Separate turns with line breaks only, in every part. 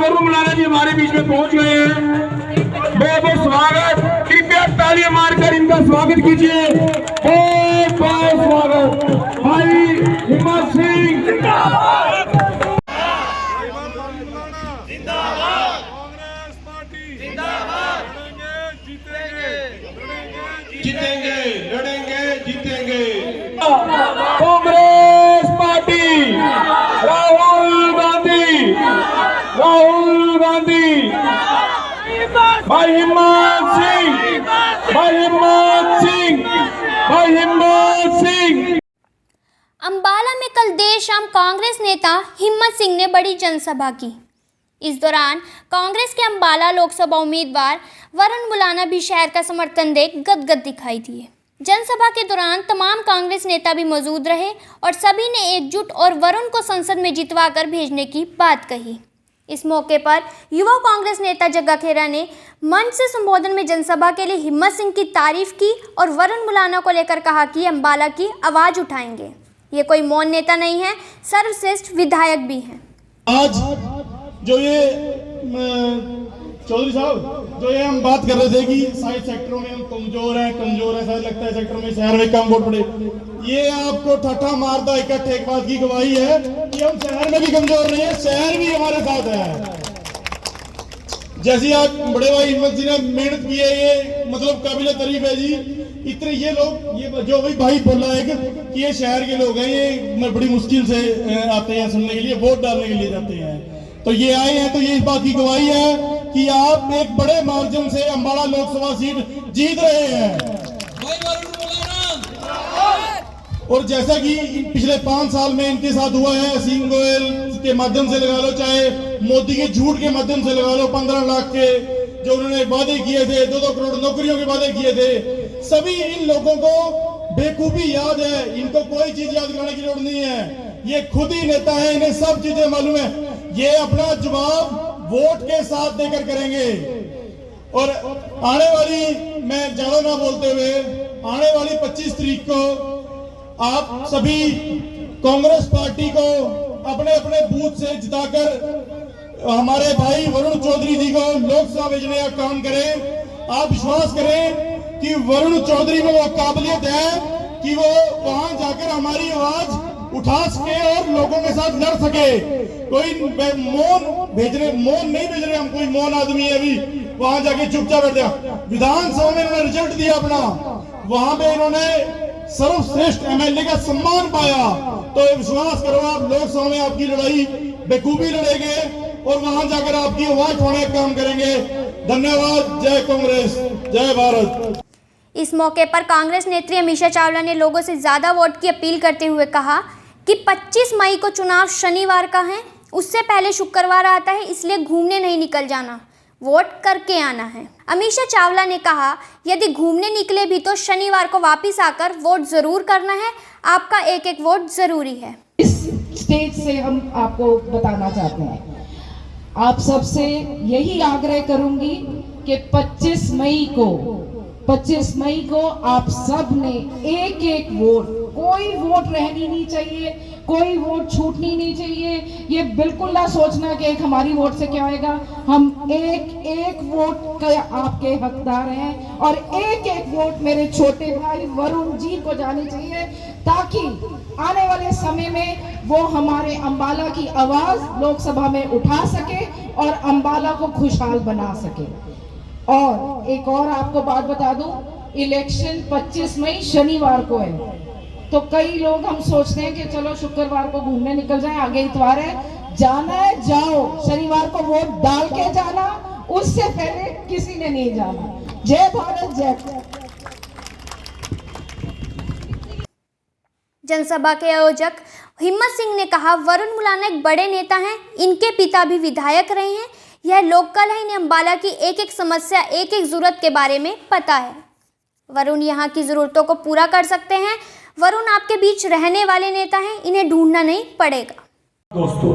वरुण मुलाना जी हमारे बीच में पहुंच गए हैं। बहुत बहुत स्वागत, कृपया तालियां मारकर इनका स्वागत कीजिए। बहुत बहुत स्वागत भाई हिम्मत सिंह। जीतेंगे, लड़ेंगे, जीतेंगे। कांग्रेस पार्टी, राहुल गांधी, राहुल गांधी, भाई हिम्मत सिंह, भाई हिम्मत सिंह, भाई हिम्मत सिंह।
अंबाला में कल देर शाम कांग्रेस नेता हिम्मत सिंह ने बड़ी जनसभा की। इस दौरान कांग्रेस के अंबाला लोकसभा उम्मीदवार वरुण मुलाना भी शहर का समर्थन देख गदगद दिखाई दिए। जनसभा के दौरान तमाम कांग्रेस नेता भी मौजूद रहे और सभी ने एकजुट और वरुण को संसद में जितवाकर भेजने की बात कही। इस मौके पर युवा कांग्रेस नेता जग्गा खेरा ने मंच से संबोधन में जनसभा के लिए हिम्मत सिंह की तारीफ की और वरुण मुलाना को लेकर कहा कि अंबाला की आवाज़ उठाएंगे। ये कोई मौन नेता नहीं है, सर्वश्रेष्ठ विधायक भी हैं।
आज जो ये चौधरी साहब जो ये हम बात कर रहे थे कि साइड सेक्टरों में हम कमजोर हैं, शायद लगता है सेक्टर में शहर में कम वोट पड़े, ये आपको ठट्ठा मारदा इकट्ठे एक बात की गवाही है कि हम शहर में भी कमजोर नहीं है, शहर भी हमारे साथ है। जैसी आज बड़े भाई हिम्मत जी ने मेहनत की है, ये मतलब काबिल तारीफ है जी। इतने ये लोग, ये जो भाई बोला है कि ये शहर के लोग हैं, ये बड़ी मुश्किल से आते हैं सुनने के लिए, वोट डालने के लिए जाते हैं, तो ये आए हैं, तो ये इस बात की गवाही है कि आप एक बड़े मार्जिन से अंबाला लोकसभा सीट जीत रहे हैं। और जैसा कि पिछले 5 साल में इनके साथ हुआ है, असीम गोयल के माध्यम से लगा लो, चाहे मोदी के झूठ के माध्यम से लगा लो, 15 लाख के जो उन्होंने वादे किए थे, 2-2 करोड़ नौकरियों के वादे किए थे, सभी इन लोगों को बेखूबी याद है, इनको कोई चीज याद करने की जरूरत नहीं है, ये खुद ही नेता है, इन्हें सब चीजें मालूम है। ये अपना जवाब वोट के साथ देकर करेंगे। और आने वाली, मैं ज्यादा ना बोलते हुए, आने वाली 25 तारीख को आप सभी कांग्रेस पार्टी को अपने अपने बूथ से जिताकर हमारे भाई वरुण चौधरी जी को लोकसभा भेजने का काम करें। आप विश्वास करें कि वरुण चौधरी में वो काबिलियत है कि वो वहां जाकर हमारी आवाज उठा सके और लोगों के साथ लड़ सके। कोई मौन नहीं भेज रहे हम, कोई मौन आदमी है अभी वहां जाके चुपचाप बैठ गया। विधानसभा में इन्होंने रिजल्ट दिया अपना, वहां पे इन्होंने सर्वश्रेष्ठ एमएलए का सम्मान पाया, तो विश्वास करो आप लोकसभा में आपकी लड़ाई बेखूबी लड़ेंगे और वहां जाकर आपकी आवाज उठाने का काम करेंगे। धन्यवाद। जय कांग्रेस, जय भारत।
इस मौके पर कांग्रेस नेत्री अमीषा चावला ने लोगों से ज़्यादा वोट की अपील करते हुए कहा कि 25 मई को चुनाव शनिवार का है, उससे पहले शुक्रवार आता है, इसलिए घूमने नहीं निकल जाना, वोट करके आना है। अमीषा चावला ने कहा यदि घूमने निकले भी तो शनिवार को वापस आकर वोट ज़रूर करना है, आपका एक एक वोट ज़रूरी है।
इस स्टेज से हम आपको बताना चाहते हैं, आप सबसे यही आग्रह करूंगी कि 25 मई को आप सब ने एक एक वोट, कोई वोट रहनी नहीं चाहिए, कोई वोट छूटनी नहीं चाहिए। ये बिल्कुल ना सोचना कि एक हमारी वोट से क्या होएगा, हम एक एक वोट का आपके हकदार हैं और एक एक वोट मेरे छोटे भाई वरुण जी को जानी चाहिए, ताकि आने वाले समय में वो हमारे अंबाला की आवाज लोकसभा में उठा सके और अंबाला को खुशहाल बना सके। और एक और आपको बात बता दूं, इलेक्शन 25 मई शनिवार को है, तो कई लोग हम सोचते हैं कि चलो शुक्रवार को घूमने निकल जाएं, आगे इतवार है, जाना है जाओ, शनिवार को वोट डाल के जाना, उससे पहले किसी ने नहीं जाना। जय भारत, जय।
जनसभा के आयोजक हिम्मत सिंह ने कहा वरुण मुलाना एक बड़े नेता हैं, इनके पिता भी विधायक रहे हैं, यह लोकल है, इन्हें अंबाला की एक एक समस्या, एक एक जरूरत के बारे में पता है। वरुण यहाँ की ज़रूरतों को पूरा कर सकते हैं। वरुण आपके बीच रहने वाले नेता हैं, इन्हें ढूंढना नहीं पड़ेगा।
दोस्तों,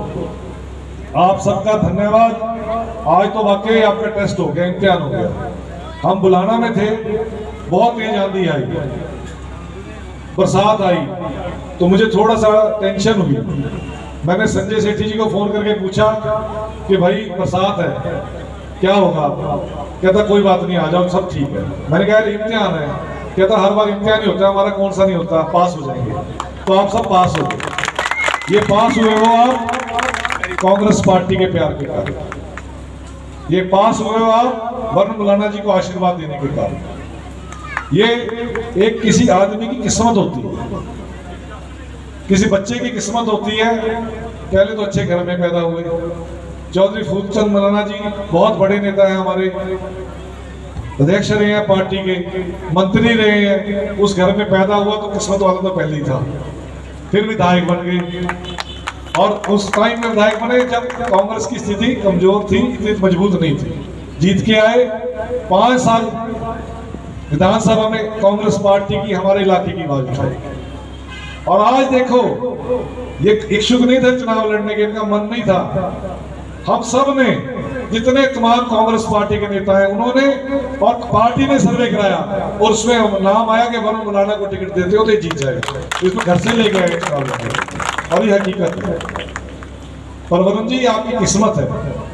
आप सबका धन्यवाद। आज तो वाकई आपका टेस्ट हो गया, इम्तिहान हो गया। हम बुलाना में थे, बहुत तेज आंधी आई, बरसात आई, तो मुझे थोड़ा सा टेंशन हुई मैंने संजय सेठी जी को फोन करके पूछा कि भाई बरसात है, क्या होगा? कहता कोई बात नहीं, आ जाओ, सब ठीक है। मैंने कहा इम्तिहान है। कहता हर बार इम्तिहान ही होता है, हमारा कौन सा नहीं होता, पास हो जाएंगे। तो आप सब पास हो गए। ये पास हुए हो आप कांग्रेस पार्टी के प्यार के कारण, ये पास हुए हो आप वरुण मुलाना जी को आशीर्वाद देने के कारण। ये एक किसी आदमी की किस्मत होती है, किसी बच्चे की किस्मत होती है। पहले तो अच्छे घर में पैदा हुए। चौधरी फूलचंद मौलाना जी बहुत बड़े नेता हैं, हमारे अध्यक्ष रहे हैं पार्टी के, मंत्री रहे हैं। उस घर में पैदा हुआ तो किस्मत वाला तो पहले ही था। फिर विधायक बन गए, और उस टाइम में विधायक बने जब कांग्रेस की स्थिति कमजोर थी, इतनी मजबूत नहीं थी। जीत के आए, 5 साल विधानसभा में कांग्रेस पार्टी की हमारे इलाके की आवाज उठाई। और आज देखो, ये इच्छुक नहीं थे चुनाव लड़ने के, इनका मन नहीं था। हम सब ने, जितने तमाम कांग्रेस पार्टी के नेता हैं, उन्होंने और पार्टी ने सर्वे कराया और उसमें नाम आया कि वरुण मुलाना को टिकट देते हो तो जीत जाएगा। इसको घर से ले गए और ये हकीकत है। पर वरुण जी आपकी किस्मत है,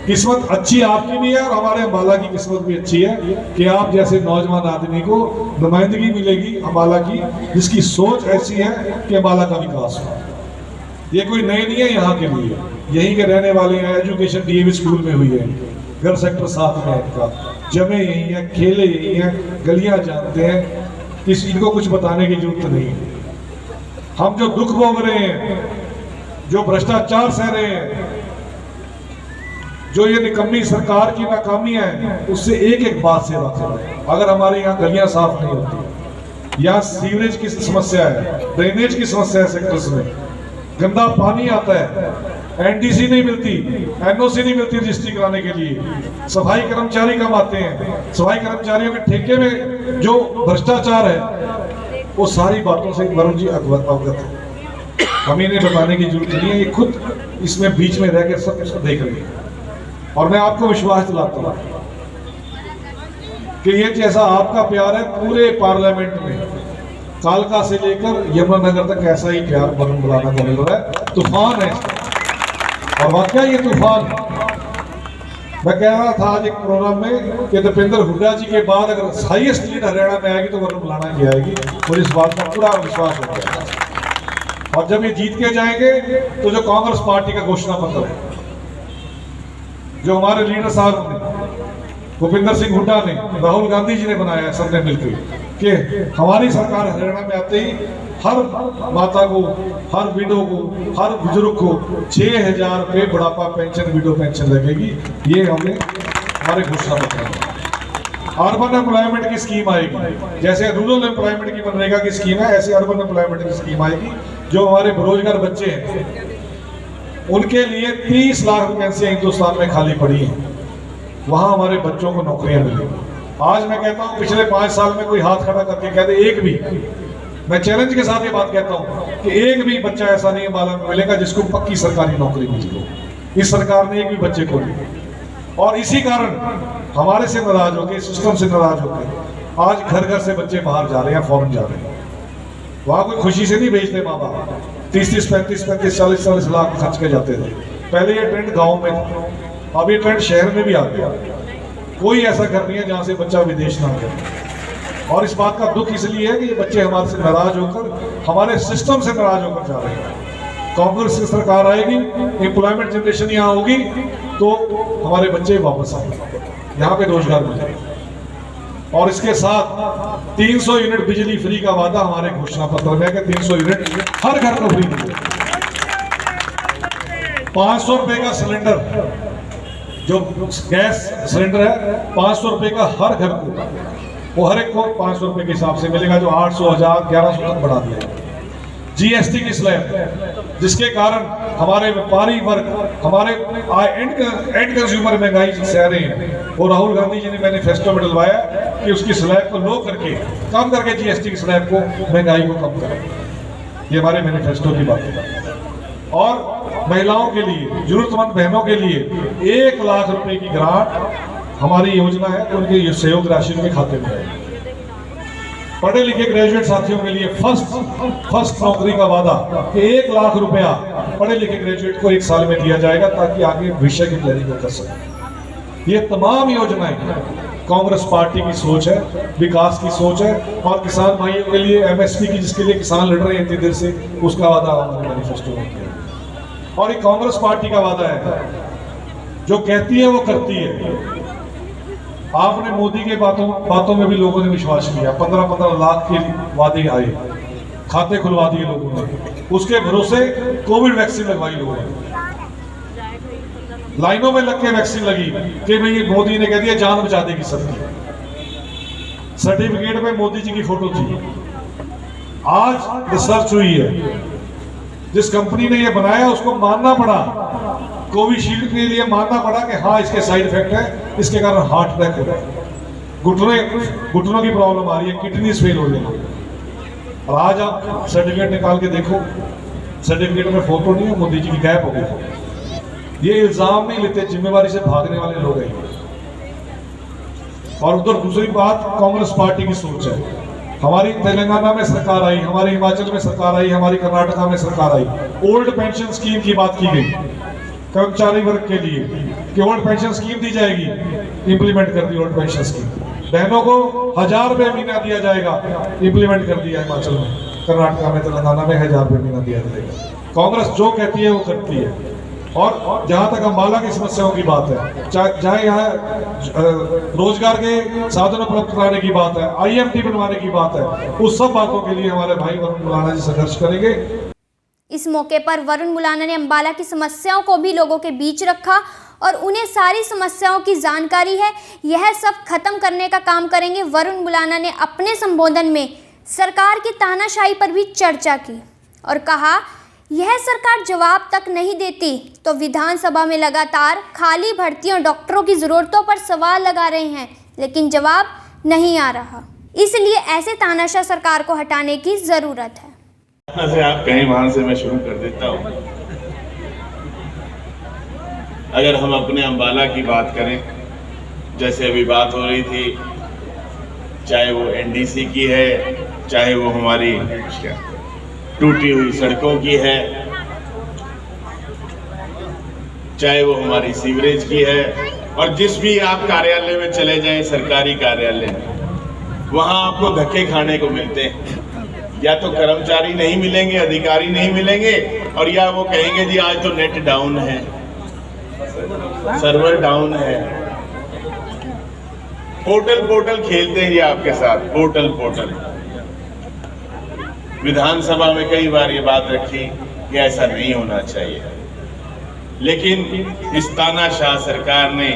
किस्मत अच्छी आपकी भी है और हमारे अम्बाला की किस्मत भी अच्छी है कि आप जैसे नौजवान आदमी को नुमाइंदगी मिलेगी अम्बाला की, जिसकी सोच ऐसी है कि अम्बाला का विकास हो। ये कोई नई नहीं है यहाँ के लिए, यहीं के रहने वाले हैं। एजुकेशन डीएवी स्कूल में हुई है, घर सेक्टर 7 में इनका, जमे यही है, खेले यही हैं, गलियां जानते हैं, किसी को कुछ बताने की जरूरत नहीं है। हम जो दुख भोग रहे हैं, जो भ्रष्टाचार सह रहे हैं, जो ये निकम्मी सरकार की नाकामियां हैं, उससे एक एक बात से वाकिफ है। अगर हमारे यहाँ गलियां साफ नहीं होती, यहाँ सीवरेज की समस्या है, ड्रेनेज की समस्या है, सेक्टर्स में गंदा पानी आता है, एनडीसी नहीं मिलती, एनओसी नहीं मिलती रजिस्ट्री कराने के लिए, सफाई कर्मचारी कम आते हैं, सफाई कर्मचारियों के ठेके में जो भ्रष्टाचार है, वो सारी बातों से वरुण जी अवगत है। हमें इन्हें बताने की जरूरत नहीं है, ये खुद इसमें बीच में रह के सब इसको देख रही है। और मैं आपको विश्वास दिलाता हूँ कि ये जैसा आपका प्यार है पूरे पार्लियामेंट में, कालका से लेकर यमुनानगर तक ऐसा ही प्यार वरुण मुलाना को मिल रहा है। तूफान है, और वाकया ये तूफान, मैं कह रहा था आज एक प्रोग्राम में कि दीपेंद्र हुड्डा जी के बाद अगर हाईएस्ट लीड हरियाणा में आएगी तो वरुण मुलाना की आएगी, और इस बात का पूरा विश्वास हो गया। और जब ये जीत के जाएंगे तो जो कांग्रेस पार्टी का घोषणा पत्र है, जो हमारे लीडर साहब ने, भूपिंदर सिंह हुड्डा ने, राहुल गांधी जी ने बनाया, सबने मिलकर कि हमारी सरकार हरियाणा में आते ही हर माता को, हर विडो को, हर बुजुर्ग को 6,000 रुपये बुढ़ापा पेंशन, विडो पेंशन लगेगी। ये हमने हमारे घोषणा पत्र में। अर्बन एम्प्लॉयमेंट की स्कीम आएगी, जैसे रूरल एम्प्लॉयमेंट की मनरेगा की स्कीम है, ऐसे अर्बन एम्प्लॉयमेंट की स्कीम आएगी। जो हमारे बेरोजगार बच्चे हैं उनके लिए 30 लाख वैकेंसियां हिंदुस्तान में खाली पड़ी हैं, वहां हमारे बच्चों को नौकरियां मिलेंगी। आज मैं कहता हूं पिछले 5 साल में कोई हाथ खड़ा करके कह दे, एक भी, मैं चैलेंज के साथ ये बात कहता हूं कि एक भी बच्चा ऐसा नहीं अम्बाला में मिलेगा जिसको पक्की सरकारी नौकरी मिली हो। इस सरकार ने एक भी बच्चे को नहीं, और इसी कारण हमारे से नाराज होकर, सिस्टम से नाराज होकर आज घर घर से बच्चे बाहर जा रहे हैं, फॉरेन जा रहे हैं। वहां कोई खुशी से नहीं भेजते माँ बाप, 30-30, 35-35, 40-40 लाख खर्च के जाते थे। पहले ये ट्रेंड गाँव में था, अब ये ट्रेंड शहर में भी आ गया। कोई ऐसा घर नहीं है जहां से बच्चा विदेश ना करे। और इस बात का दुख इसलिए है कि ये बच्चे हमारे से नाराज होकर, हमारे सिस्टम से नाराज होकर जा रहे हैं। कांग्रेस की सरकार आएगी, एम्प्लॉयमेंट जनरेशन यहाँ होगी तो हमारे बच्चे वापस आएंगे, यहाँ पे रोजगार मिलेगा। और इसके साथ 300 यूनिट बिजली फ्री का वादा हमारे घोषणा पत्र में है कि 300 यूनिट हर घर को फ्री मिलेगा। 500 रुपए का सिलेंडर, जो गैस सिलेंडर है 500 रुपए का हर घर को, वो हर एक को 500 रुपए के हिसाब से मिलेगा, जो 800, 1000, 1100 तक बढ़ा दिया। जीएसटी की स्लैब, जिसके कारण हमारे व्यापारी वर्ग, हमारे एंड कंज्यूमर महंगाई सह रहे हैं। वो राहुल गांधी जी ने मैनिफेस्टो में डलवाया कि उसकी स्लैब को लो करके, कम करके जीएसटी की स्लैब को, महंगाई को कम करें। ये हमारे मैनिफेस्टो की बात है। और महिलाओं के लिए, जरूरतमंद बहनों के लिए 1 लाख रुपए की ग्रांट हमारी योजना है, उनके सहयोग राशि उनके खाते में है। पढ़े लिखे ग्रेजुएट साथियों के लिए फर्स्ट नौकरी का वादा कि 1 लाख रुपया पढ़े लिखे ग्रेजुएट को 1 साल में दिया जाएगा ताकि आगे विषय की तैयारी कर सके। ये तमाम योजनाएं कांग्रेस पार्टी की सोच है, विकास की सोच है। और किसान भाइयों के लिए MSP की, जिसके लिए किसान लड़ रहे हैं इतनी देर से, उसका वादा हमने मैनिफेस्टो में किया। और ये कांग्रेस पार्टी का वादा है, जो कहती है वो करती है। आपने मोदी के बातों में भी लोगों ने विश्वास किया। 15-15 लाख के वादे आए, खाते खुलवा दिए लोगों ने, उसके भरोसे कोविड वैक्सीन लगवाई लोगों ने, लाइनों में लग के वैक्सीन लगी कि भाई मोदी ने कह दिया जान बचा देगी सबकी। सर्टिफिकेट में मोदी जी की फोटो थी। आज रिसर्च हुई है, जिस कंपनी ने ये बनाया उसको मानना पड़ा, कोविशील्ड के लिए मानना पड़ा कि हाँ इसके साइड इफेक्ट है, इसके कारण हार्ट अटैक हो रहा है, घुटनों की प्रॉब्लम आ रही है, किडनीज फेल हो रही है। और आज आप सर्टिफिकेट निकाल के देखो, सर्टिफिकेट में फोटो नहीं है, मोदी जी की गैप हो गई। ये इल्जाम नहीं लेते, जिम्मेवारी से भागने वाले लोग हैं। और उधर दूसरी बात, कांग्रेस पार्टी की सोच है। हमारी तेलंगाना में सरकार आई, हमारी हिमाचल में सरकार आई, हमारी कर्नाटका में सरकार आई, ओल्ड पेंशन स्कीम की बात की गई कर्मचारी वर्ग के लिए कि ओल्ड पेंशन स्कीम दी जाएगी, इंप्लीमेंट कर दी ओल्ड पेंशन स्कीम। बहनों को 1000 रुपये महीना दिया जाएगा, इंप्लीमेंट कर दिया हिमाचल में, कर्नाटका में, तेलंगाना में 1000 रुपये महीना दिया जाएगा। कांग्रेस जो कहती है वो करती है। और जहां तक अम्बाला की समस्याओं की बात है, चाहे यहाँ रोजगार के साधन उपलब्ध कराने की बात है, IMT बनवाने की बात है, उस सब बातों के लिए हमारे भाई वरुण मुलाना जी संघर्ष करेंगे।
इस मौके पर वरुण मुलाना ने अम्बाला की समस्याओं को भी लोगों के बीच रखा और उन्हें सारी समस्याओं की जानकारी है, यह सब खत्म करने का काम करेंगे। वरुण मुलाना ने अपने संबोधन में सरकार की तानाशाही पर भी चर्चा की और कहा, यह सरकार जवाब तक नहीं देती तो विधानसभा में लगातार खाली भर्तियों, डॉक्टरों की ज़रूरतों पर सवाल लगा रहे हैं, लेकिन जवाब नहीं आ रहा। इसलिए ऐसे तानाशाह सरकार को हटाने की ज़रूरत है।
से आप कहीं वहां से मैं शुरू कर देता हूं। अगर हम अपने अम्बाला की बात करें, जैसे अभी बात हो रही थी, चाहे वो NDC की है, चाहे वो हमारी टूटी हुई सड़कों की है, चाहे वो हमारी सीवरेज की है, और जिस भी आप कार्यालय में चले जाएं, सरकारी कार्यालय में, वहां आपको धक्के खाने को मिलते हैं। या तो कर्मचारी नहीं मिलेंगे, अधिकारी नहीं मिलेंगे, और या वो कहेंगे जी आज तो नेट डाउन है, सर्वर डाउन है। पोर्टल खेलते हैं ये आपके साथ, पोर्टल। विधानसभा में कई बार ये बात रखी कि ऐसा नहीं होना चाहिए, लेकिन इस तानाशाह सरकार ने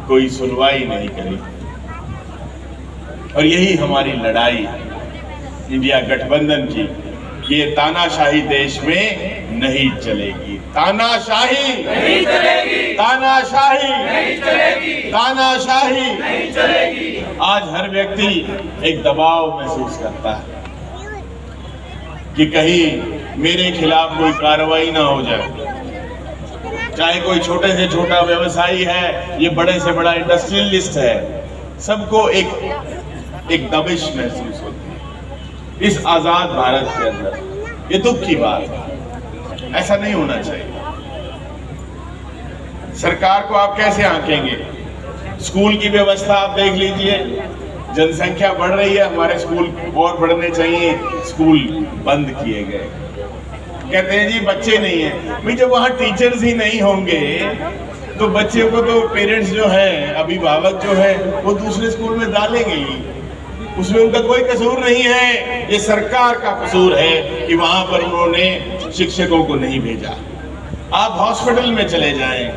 कोई सुनवाई नहीं करी। और यही हमारी लड़ाई है इंडिया गठबंधन की, ये तानाशाही देश में नहीं चलेगी। तानाशाही नहीं चलेगी, तानाशाही नहीं चलेगी, तानाशाही नहीं चलेगी। आज हर व्यक्ति एक दबाव महसूस करता है कि कहीं मेरे खिलाफ कोई कार्रवाई ना हो जाए। चाहे कोई छोटे से छोटा व्यवसायी है, ये बड़े से बड़ा इंडस्ट्रियलिस्ट है, सबको एक दबिश महसूस होती है इस आजाद भारत के अंदर। ये दुख की बात है, ऐसा नहीं होना चाहिए। सरकार को आप कैसे आंकेंगे? स्कूल की व्यवस्था आप देख लीजिए, जनसंख्या बढ़ रही है, हमारे स्कूल और बढ़ने चाहिए, स्कूल बंद किए गए। कहते हैं जी बच्चे नहीं है। भाई जब वहाँ टीचर्स ही नहीं होंगे तो बच्चे को तो पेरेंट्स जो है, अभिभावक जो है, वो दूसरे स्कूल में डालेंगे ही, उसमें उनका कोई कसूर नहीं है। ये सरकार का कसूर है कि वहां पर उन्होंने शिक्षकों को नहीं भेजा। आप हॉस्पिटल में चले जाएं,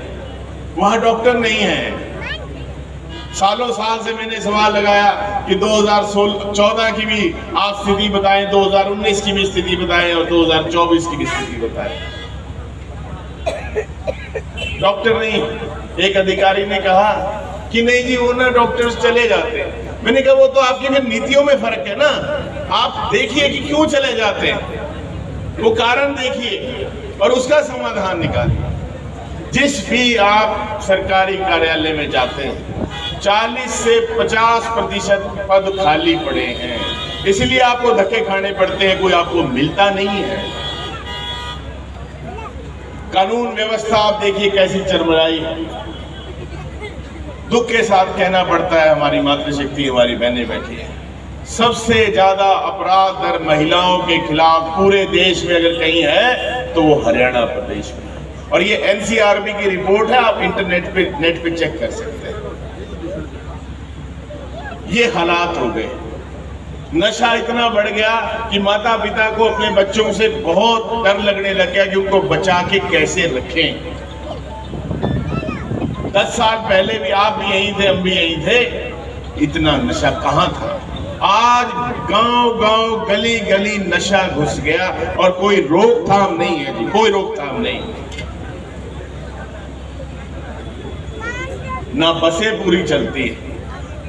वहां डॉक्टर नहीं है। सालों साल से मैंने सवाल लगाया कि 2014 की भी आप स्थिति बताएं, 2019 की भी स्थिति बताएं और 2024 की भी स्थिति बताएं। डॉक्टर नहीं। एक अधिकारी ने कहा कि नहीं जी वो ना डॉक्टर्स चले जाते हैं। मैंने कहा वो तो आपकी फिर नीतियों में फर्क है ना। आप देखिए कि क्यों चले जाते हैं, वो कारण देखिए और उसका समाधान निकालिए। जिस भी आप सरकारी कार्यालय में जाते हैं, 40 से 50% पद खाली पड़े हैं। इसलिए आपको धक्के खाने पड़ते हैं, कोई आपको मिलता नहीं है। कानून व्यवस्था आप देखिए कैसी चरमराई है। दुख के साथ कहना पड़ता है, हमारी मातृशक्ति, हमारी बहनें बैठी हैं। सबसे ज्यादा अपराध दर महिलाओं के खिलाफ पूरे देश में अगर कहीं है तो वो हरियाणा प्रदेश में है। और ये एनसीआरबी की रिपोर्ट है, आप नेट पे चेक कर सकते हैं। ये हालात हो गए। नशा इतना बढ़ गया कि माता पिता को अपने बच्चों से बहुत डर लगने लग गया कि उनको बचा के कैसे रखें। 10 साल पहले भी आप भी यहीं थे, हम भी यहीं थे, इतना नशा कहां था। आज गांव गांव गली गली नशा घुस गया और कोई रोकथाम नहीं है जी, कोई रोकथाम नहीं। ना बसें पूरी चलती है,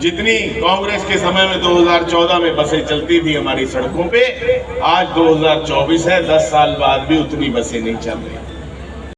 जितनी कांग्रेस के समय में 2014 में बसें चलती थी हमारी सड़कों पे, आज 2024 है, 10 साल बाद भी उतनी बसें नहीं चल रही।